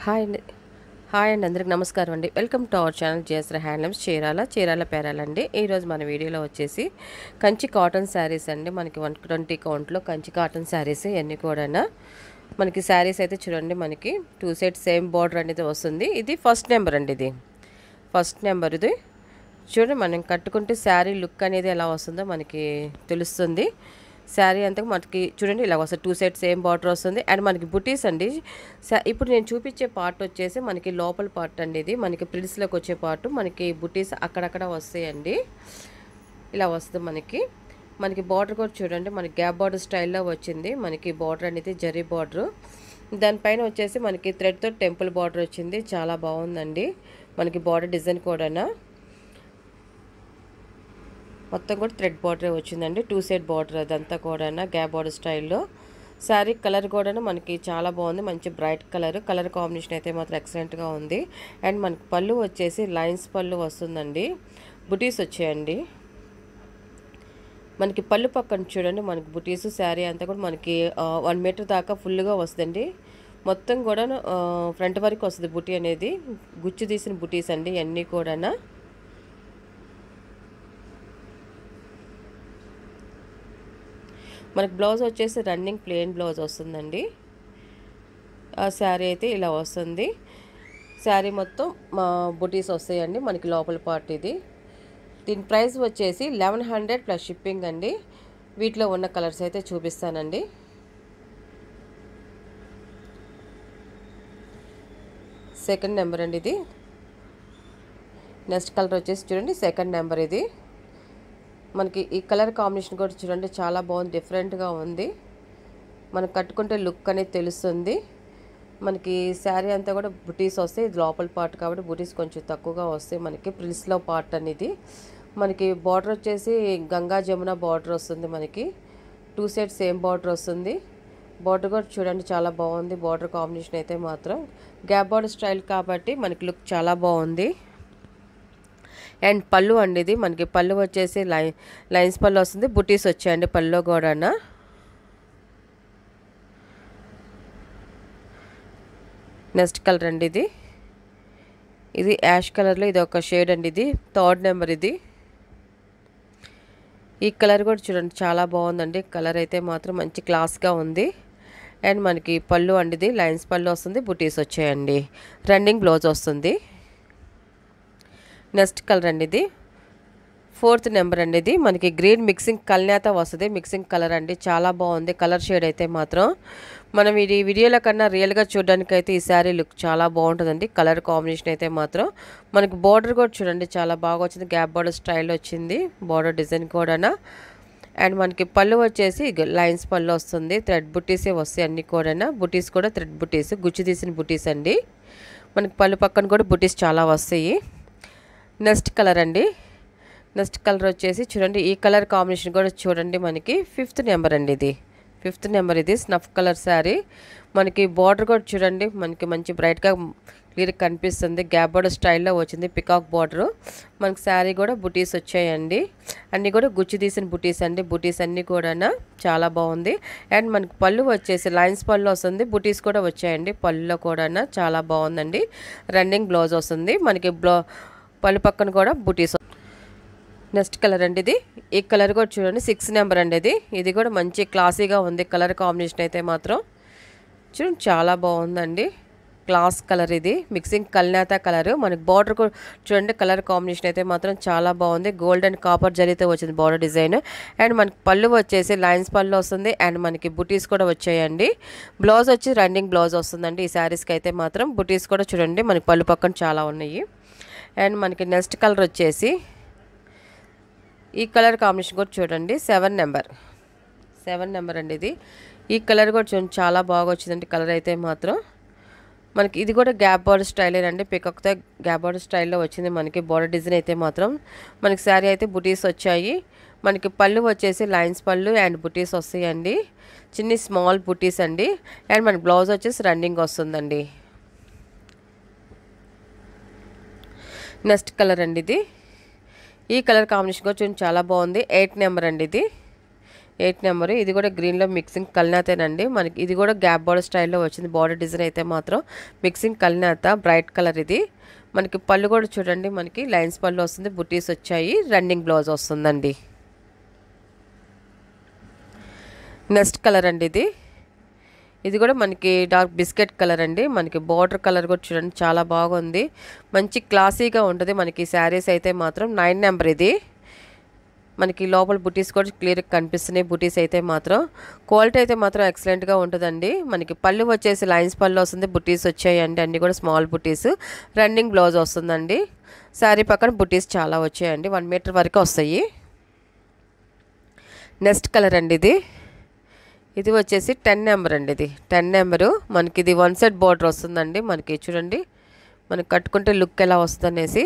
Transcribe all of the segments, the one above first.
Hi అండి. Hi అండి, అందరికి నమస్కారం అండి. Welcome to our channel JSR handlooms Chirala పేరాలండి. ఈరోజు మన వీడియోలో వచ్చేసి కంచి కాటన్ శారీస్ అండి. మనకి 120 కౌంట్లో కంచి కాటన్ శారీస్ ఇవన్నీ కూడా మనకి శారీస్ అయితే చూడండి, మనకి 2 సెట్స్ సేమ్ బార్డర్ అనేది వస్తుంది. ఇది ఫస్ట్ నెంబర్ అండి. ఇది ఫస్ట్ నెంబర్. ఇది చూడండి, మనం కట్టుకుంటే శారీ లుక్ అనేది ఎలా వస్తుందో మనకి తెలుస్తుంది. శారీ అంతా మనకి చూడండి ఇలా వస్తుంది. 2 సెట్స్ సేమ్ బార్డర్ వస్తుంది. అండ్ మనకి బుటీస్ అండి. ఇప్పుడు నేను చూపించే పార్ట్ వచ్చేసి మనకి లోపల పార్ట్ అండి. ఇది మనకి ప్రిల్స్లోకి వచ్చే పార్ట్. మనకి బుటీస్ అక్కడక్కడ వస్తాయండి. ఇలా వస్తుంది మనకి బార్డర్ కూడా చూడండి, మనకి గ్యాప్ బార్డర్ స్టైల్లో వచ్చింది. మనకి బార్డర్ అనేది జరీ బార్డర్. దానిపైన వచ్చేసి మనకి థ్రెడ్తో టెంపుల్ బార్డర్ వచ్చింది. చాలా బాగుందండి మనకి బార్డర్ డిజైన్ కూడా. మొత్తం కూడా థ్రెడ్ బార్డర్ వచ్చిందండి. 2 సెట్ బార్డర్ అదంతా కూడా గ్యాప్ బార్డర్ స్టైల్లో. శారీ కలర్ కూడా మనకి చాలా బాగుంది. మంచి బ్రైట్ కలర్ కాంబినేషన్ అయితే మాత్రం ఎక్సలెంట్గా ఉంది. అండ్ మనకి పళ్ళు వచ్చేసి లైన్స్ పళ్ళు వస్తుందండి. బుటీస్ వచ్చాయండి. మనకి పళ్ళు పక్కన చూడండి, మనకి బుటీస్ శారీ అంతా కూడా మనకి 1 మీటర్ దాకా ఫుల్గా వస్తుందండి. మొత్తం కూడా ఫ్రంట్ వరకు వస్తుంది బుటీ అనేది. గుచ్చు తీసిన బుటీస్ అండి ఇవన్నీ కూడా. మనకి బ్లౌజ్ వచ్చేసి రన్నింగ్ ప్లెయిన్ బ్లౌజ్ వస్తుందండి. ఆ శారీ అయితే ఇలా వస్తుంది. శారీ మొత్తం మా బుటీస్ వస్తాయండి మనకి లోపల పార్ట్. ఇది దీని ప్రైస్ వచ్చేసి 1100 ప్లస్ షిప్పింగ్ అండి. వీటిలో ఉన్న కలర్స్ అయితే చూపిస్తానండి. సెకండ్ నెంబర్ అండి. ఇది నెక్స్ట్ కలర్ వచ్చేసి చూడండి, సెకండ్ నెంబర్. ఇది మనకి ఈ కలర్ కాంబినేషన్ కూడా చూడండి, చాలా బాగుంది, డిఫరెంట్గా ఉంది. మనం కట్టుకుంటే లుక్ అనేది తెలుస్తుంది. మనకి శారీ అంతా కూడా బుటీస్ వస్తాయి. ఇది లోపల పార్ట్ కాబట్టి బుటీస్ కొంచెం తక్కువగా వస్తాయి. మనకి ప్రిల్స్లో పార్ట్ అనేది. మనకి బార్డర్ వచ్చేసి గంగా జమున బార్డర్ వస్తుంది. మనకి 2 సెట్ సేమ్ బార్డర్ వస్తుంది. బార్డర్ కూడా చూడండి చాలా బాగుంది. బార్డర్ కాంబినేషన్ అయితే మాత్రం గ్యాప్ బార్డర్ స్టైల్ కాబట్టి మనకి లుక్ చాలా బాగుంది. అండ్ పళ్ళు అండి. ఇది మనకి పళ్ళు వచ్చేసి లైన్స్ పళ్ళు వస్తుంది. బుటీస్ వచ్చాయండి పళ్ళులో కూడా. నెక్స్ట్ కలర్ అండి. ఇది యాష్ కలర్లో ఇది ఒక షేడ్ అండి. ఇది థర్డ్ నెంబర్. ఇది ఈ కలర్ కూడా చూడండి చాలా బాగుందండి. కలర్ అయితే మాత్రం మంచి క్లాస్గా ఉంది. అండ్ మనకి పళ్ళు అండి. ఇది లైన్స్ పళ్ళు వస్తుంది. బుటీస్ వచ్చాయండి. రన్నింగ్ బ్లౌజ్ వస్తుంది. నెక్స్ట్ కలర్ అండి. ఇది ఫోర్త్ నెంబర్ అండి. ఇది మనకి గ్రీన్ మిక్సింగ్ కల్నేత వస్తుంది. మిక్సింగ్ కలర్ అండి, చాలా బాగుంది. కలర్ షేడ్ అయితే మాత్రం మనం ఇది వీడియోలో కన్నా రియల్గా చూడడానికి అయితే ఈ శారీ లుక్ చాలా బాగుంటుందండి. కలర్ కాంబినేషన్ అయితే మాత్రం మనకి బార్డర్ కూడా చూడండి చాలా బాగా వచ్చింది. గ్యాప్ బార్డర్ స్టైల్ వచ్చింది బార్డర్ డిజైన్ కూడా. అండ్ మనకి పళ్ళు వచ్చేసి లైన్స్ పళ్ళు వస్తుంది. థ్రెడ్ బుటీసే వస్తాయి అన్నీ కూడా. బుటీస్ కూడా థ్రెడ్ బుటీస్, గుచ్చి తీసిన బుటీస్ అండి. మనకి పళ్ళు పక్కన కూడా బుటీస్ చాలా వస్తాయి. నెక్స్ట్ కలర్ అండి. నెక్స్ట్ కలర్ వచ్చేసి చూడండి, ఈ కలర్ కాంబినేషన్ కూడా చూడండి, మనకి 5th నెంబర్ అండి. ఇది 5th నెంబర్. ఇది స్నఫ్ కలర్ శారీ. మనకి బార్డర్ కూడా చూడండి, మనకి మంచి బ్రైట్గా క్లియర్గా కనిపిస్తుంది. గ్యాప్ బార్డర్ స్టైల్లో వచ్చింది, పికాక్ బార్డరు. మనకి శారీ కూడా బుటీస్ వచ్చాయండి. అన్నీ కూడా గుచ్చి తీసిన బుటీస్ అండి. బుటీస్ అన్నీ కూడా చాలా బాగుంది. అండ్ మనకి పళ్ళు వచ్చేసి లైన్స్ పళ్ళు వస్తుంది. బుటీస్ కూడా వచ్చాయండి పళ్ళులో కూడా. చాలా బాగుందండి. రన్నింగ్ బ్లౌజ్ వస్తుంది. మనకి పళ్ళు పక్కన కూడా బుటీస్. నెక్స్ట్ కలర్ అండి. ఇది ఈ కలర్ కూడా చూడండి 6 నెంబర్ అండి. ఇది కూడా మంచి క్లాసీగా ఉంది. కలర్ కాంబినేషన్ అయితే మాత్రం చూడండి చాలా బాగుందండి. Class colour. ఇది మిక్సింగ్ కల్నేత కలర్. మనకి బార్డర్ కూడా చూడండి, కలర్ కాంబినేషన్ అయితే మాత్రం చాలా బాగుంది. గోల్డ్ అండ్ కాపర్ జరీతో వచ్చింది బార్డర్ డిజైన్. అండ్ మనకి పళ్ళు వచ్చేసి లైన్స్ పళ్ళు వస్తుంది. అండ్ మనకి బుటీస్ కూడా వచ్చాయండి. బ్లౌజ్ వచ్చి రన్నింగ్ బ్లౌజ్ వస్తుందండి ఈ శారీస్కి అయితే మాత్రం. బుటీస్ కూడా చూడండి మనకి పళ్ళు పక్కన చాలా ఉన్నాయి. అండ్ మనకి నెక్స్ట్ కలర్ వచ్చేసి ఈ కలర్ కాంబినేషన్ కూడా చూడండి 7 నెంబర్ అండి. ఇది ఈ కలర్ కూడా చూడండి చాలా బాగా వచ్చిందండి. కలర్ అయితే మాత్రం మనకి ఇది కూడా గ్యాప్ బార్డర్ స్టైలే అండి. పికాక్తో గ్యాప్ బార్డర్ స్టైల్లో వచ్చింది మనకి బార్డర్ డిజైన్ అయితే మాత్రం. మనకి శారీ అయితే బుటీస్ వచ్చాయి. మనకి పళ్ళు వచ్చేసి లైన్స్ పళ్ళు అండ్ బుటీస్ వస్తాయండి. చిన్ని స్మాల్ బుటీస్ అండి. అండ్ మన బ్లౌజ్ వచ్చేసి రన్నింగ్ వస్తుందండి. నెక్స్ట్ కలర్ అండి. ఇది ఈ కలర్ కాంబినేషన్ కూడా చూడండి చాలా బాగుంది. 8 నెంబర్ అండి. ఇది 8 నెంబర్. ఇది కూడా గ్రీన్లో మిక్సింగ్ కల్నేతేనండి. మనకి ఇది కూడా గ్యాప్ బార్డర్ స్టైల్లో వచ్చింది. బార్డర్ డిజైన్ అయితే మాత్రం మిక్సింగ్ కల్నేత బ్రైట్ కలర్. ఇది మనకి పళ్ళు కూడా చూడండి, మనకి లైన్స్ పళ్ళు వస్తుంది, బుటీస్ వచ్చాయి, రన్నింగ్ బ్లౌజ్ వస్తుందండి. నెక్స్ట్ కలర్ అండి ఇది కూడా మనకి డార్క్ బిస్కెట్ కలర్ అండి. మనకి బార్డర్ కలర్ కూడా చూడండి చాలా బాగుంది, మంచి క్లాసీగా ఉంటుంది మనకి శారీస్ అయితే మాత్రం. 9 నెంబర్. ఇది మనకి లోపల బుటీస్ కూడా క్లియర్గా కనిపిస్తున్నాయి. బుటీస్ అయితే మాత్రం క్వాలిటీ అయితే మాత్రం ఎక్సలెంట్గా ఉంటుందండి. మనకి పళ్ళు వచ్చేసి లైన్స్ పళ్ళు వస్తుంది, బుటీస్ వచ్చాయండి, అన్నీ కూడా స్మాల్ బుటీస్, రన్నింగ్ బ్లౌజ్ వస్తుందండి. శారీ పక్కన బుటీస్ చాలా వచ్చాయండి, 1 మీటర్ వరకు వస్తాయి. నెక్స్ట్ కలర్ అండి ఇది వచ్చేసి 10 నెంబర్ అండి. ఇది 10 నెంబరు. మనకి ఇది 1 సెట్ బార్డర్ వస్తుందండి. మనకి చూడండి, మనకి కట్టుకుంటే లుక్ ఎలా వస్తుంది అనేసి.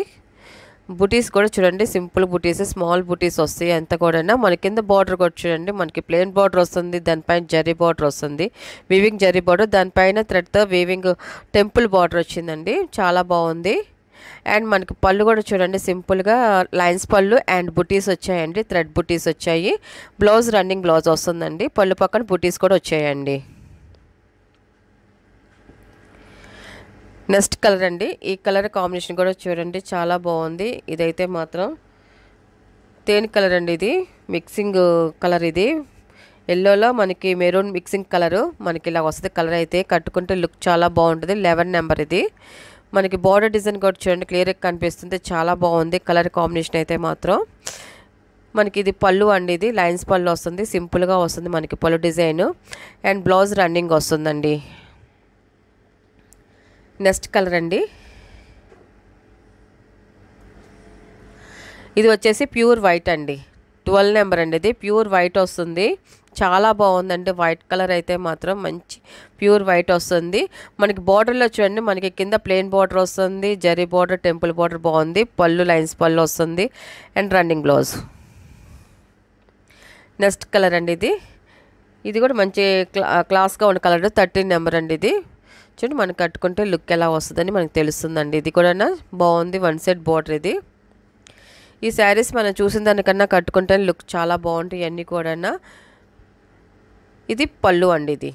బుటీస్ కూడా చూడండి, సింపుల్ బుటీస్, స్మాల్ బుటీస్ వస్తాయి అంతా కూడా. మన కింద బార్డర్ కూడా చూడండి, మనకి ప్లెయిన్ బార్డర్ వస్తుంది, దానిపైన జరీ బార్డర్ వస్తుంది, వీవింగ్ జరీ బార్డర్, దానిపైన థ్రెడ్తో వీవింగ్ టెంపుల్ బార్డర్ వచ్చిందండి, చాలా బాగుంది. అండ్ మనకి పళ్ళు కూడా చూడండి, సింపుల్గా లైన్స్ పళ్ళు అండ్ బుటీస్ వచ్చాయండి, థ్రెడ్ బుటీస్ వచ్చాయి. బ్లౌజ్ రన్నింగ్ బ్లౌజ్ వస్తుందండి, పళ్ళు పక్కన బుటీస్ కూడా వచ్చాయండి. నెక్స్ట్ కలర్ అండి. ఈ కలర్ కాంబినేషన్ కూడా చూడండి చాలా బాగుంది. ఇదైతే మాత్రం తేనె కలర్ అండి. ఇది మిక్సింగ్ కలర్. ఇది ఎల్లోలో మనకి మెరూన్ మిక్సింగ్ కలరు మనకి ఇలా వస్తుంది. కలర్ అయితే కట్టుకుంటే లుక్ చాలా బాగుంటుంది. 11 నెంబర్. ఇది మనకి బార్డర్ డిజైన్ కూడా చూడండి క్లియర్గా కనిపిస్తుంది, చాలా బాగుంది కలర్ కాంబినేషన్ అయితే మాత్రం. మనకి ఇది పళ్ళు అండి. ఇది లైన్స్ పళ్ళు వస్తుంది, సింపుల్గా వస్తుంది మనకి పళ్ళు డిజైన్. అండ్ బ్లౌజ్ రన్నింగ్ వస్తుందండి. నెక్స్ట్ కలర్ అండి. ఇది వచ్చేసి ప్యూర్ వైట్ అండి. 12 నెంబర్ అండి. ఇది ప్యూర్ వైట్ వస్తుంది, చాలా బాగుందండి. వైట్ కలర్ అయితే మాత్రం మంచి ప్యూర్ వైట్ వస్తుంది. మనకి బార్డర్లో చూడండి, మనకి కింద ప్లెయిన్ బార్డర్ వస్తుంది, జరీ బార్డర్, టెంపుల్ బార్డర్ బాగుంది, పళ్ళు లైన్స్ పళ్ళు వస్తుంది and running blouse. Next colour అండి. ఇది కూడా మంచి క్లాస్గా ఉన్న కలర్. 13 నెంబర్ అండి. ఇది చూడండి, మనకి కట్టుకుంటే లుక్ ఎలా వస్తుందని మనకు తెలుస్తుందండి. ఇది కూడా బాగుంది, 1 సెట్ బార్డర్. ఇది ఈ శారీస్ మనం చూసిన దానికన్నా కట్టుకుంటే లుక్ చాలా బాగుంటాయి అన్నీ కూడా. ఇది పళ్ళు అండి. ఇది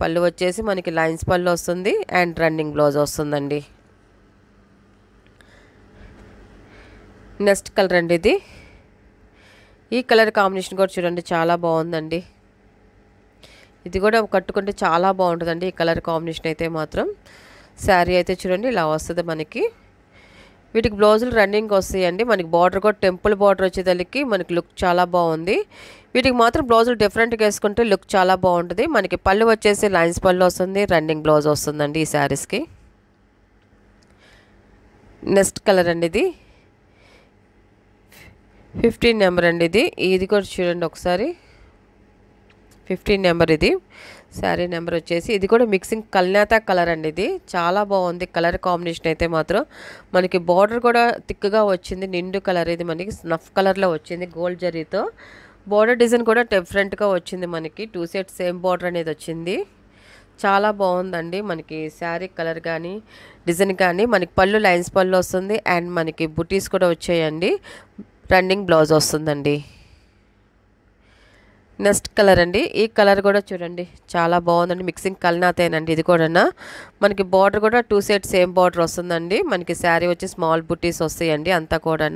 పళ్ళు వచ్చేసి మనకి లైన్స్ పళ్ళు వస్తుంది అండ్ రన్నింగ్ బ్లౌజ్ వస్తుందండి. నెక్స్ట్ కలర్ అండి. ఈ కలర్ కాంబినేషన్ కూడా చూడండి చాలా బాగుందండి. ఇది కూడా కట్టుకుంటే చాలా బాగుంటుందండి ఈ కలర్ కాంబినేషన్ అయితే మాత్రం. శారీ అయితే చూడండి ఇలా వస్తుంది మనకి. వీటికి బ్లౌజులు రన్నింగ్ వస్తాయండి. మనకి బార్డర్ కూడా టెంపుల్ బార్డర్ వచ్చేదానికి మనకి లుక్ చాలా బాగుంది. వీటికి మాత్రం బ్లౌజులు డిఫరెంట్గా వేసుకుంటే లుక్ చాలా బాగుంటుంది. మనకి పళ్ళు వచ్చేసి లైన్స్ పళ్ళు వస్తుంది, రన్నింగ్ బ్లౌజ్ వస్తుందండి ఈ శారీస్కి. నెక్స్ట్ కలర్ అండి. ఇది 15 నెంబర్ అండి. ఇది కూడా చూడండి ఒకసారి, 15 నెంబర్. ఇది శారీ నెంబర్ వచ్చేసి. ఇది కూడా మిక్సింగ్ కల్నేత కలర్ అండి. ఇది చాలా బాగుంది కలర్ కాంబినేషన్ అయితే మాత్రం. మనకి బార్డర్ కూడా థిక్గా వచ్చింది, నిండు కలర్. ఇది మనకి స్నఫ్ కలర్లో వచ్చింది, గోల్డ్ జరీతో. బార్డర్ డిజైన్ కూడా డిఫరెంట్గా వచ్చింది మనకి. 2 సెట్ సేమ్ బార్డర్ అనేది వచ్చింది, చాలా బాగుందండి. మనకి శారీ కలర్ కానీ డిజైన్ కానీ. మనకి పళ్ళు లైన్స్ పళ్ళు వస్తుంది అండ్ మనకి బుటీస్ కూడా వచ్చాయండి, రన్నింగ్ బ్లౌజ్ వస్తుందండి. నెక్స్ట్ కలర్ అండి. ఈ కలర్ కూడా చూడండి చాలా బాగుందండి, మిక్సింగ్ కల్నాతేనండి. ఇది కూడా మనకి బార్డర్ కూడా 2 సెట్ సేమ్ బార్డర్ వస్తుందండి. మనకి శారీ వచ్చి స్మాల్ బుటీస్ వస్తాయండి అంతా కూడా.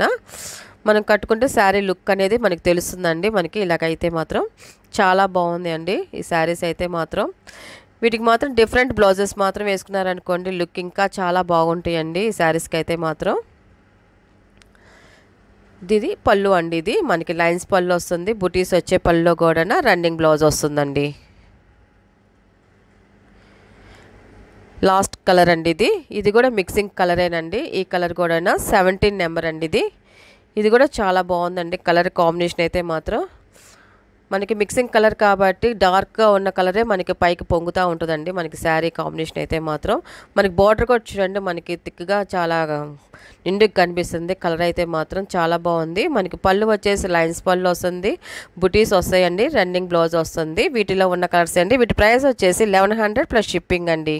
మనం కట్టుకుంటే శారీ లుక్ అనేది మనకి తెలుస్తుందండి. మనకి ఇలాగైతే మాత్రం చాలా బాగుంది అండి ఈ శారీస్ అయితే మాత్రం. వీటికి మాత్రం డిఫరెంట్ బ్లౌజెస్ మాత్రం వేసుకున్నారనుకోండి లుక్ ఇంకా చాలా బాగుంటాయండి ఈ శారీస్కి అయితే మాత్రం. ఇది పళ్ళు అండి. ఇది మనకి లైన్స్ పళ్ళు వస్తుంది, బుటీస్ వచ్చే పళ్ళులో కూడా రన్నింగ్ బ్లౌజ్ వస్తుందండి. లాస్ట్ కలర్ అండి. ఇది కూడా మిక్సింగ్ కలరేనండి. ఈ కలర్ కూడా 17 నెంబర్ అండి. ఇది కూడా చాలా బాగుందండి కలర్ కాంబినేషన్ అయితే మాత్రం. మనకి మిక్సింగ్ కలర్ కాబట్టి డార్క్గా ఉన్న కలరే మనకి పైకి పొంగుతూ ఉంటుందండి మనకి శారీ కాంబినేషన్ అయితే మాత్రం. మనకి బార్డర్ కూడా చూడండి మనకి థిక్గా చాలా నిండుగా కనిపిస్తుంది. కలర్ అయితే మాత్రం చాలా బాగుంది. మనకి పళ్ళు వచ్చేసి లైన్స్ పళ్ళు వస్తుంది, బుటీస్ వస్తాయండి, రన్నింగ్ బ్లౌజ్ వస్తుంది. వీటిలో ఉన్న కలర్స్ అండి. వీటి ప్రైస్ వచ్చేసి 1100 ప్లస్ షిప్పింగ్ అండి.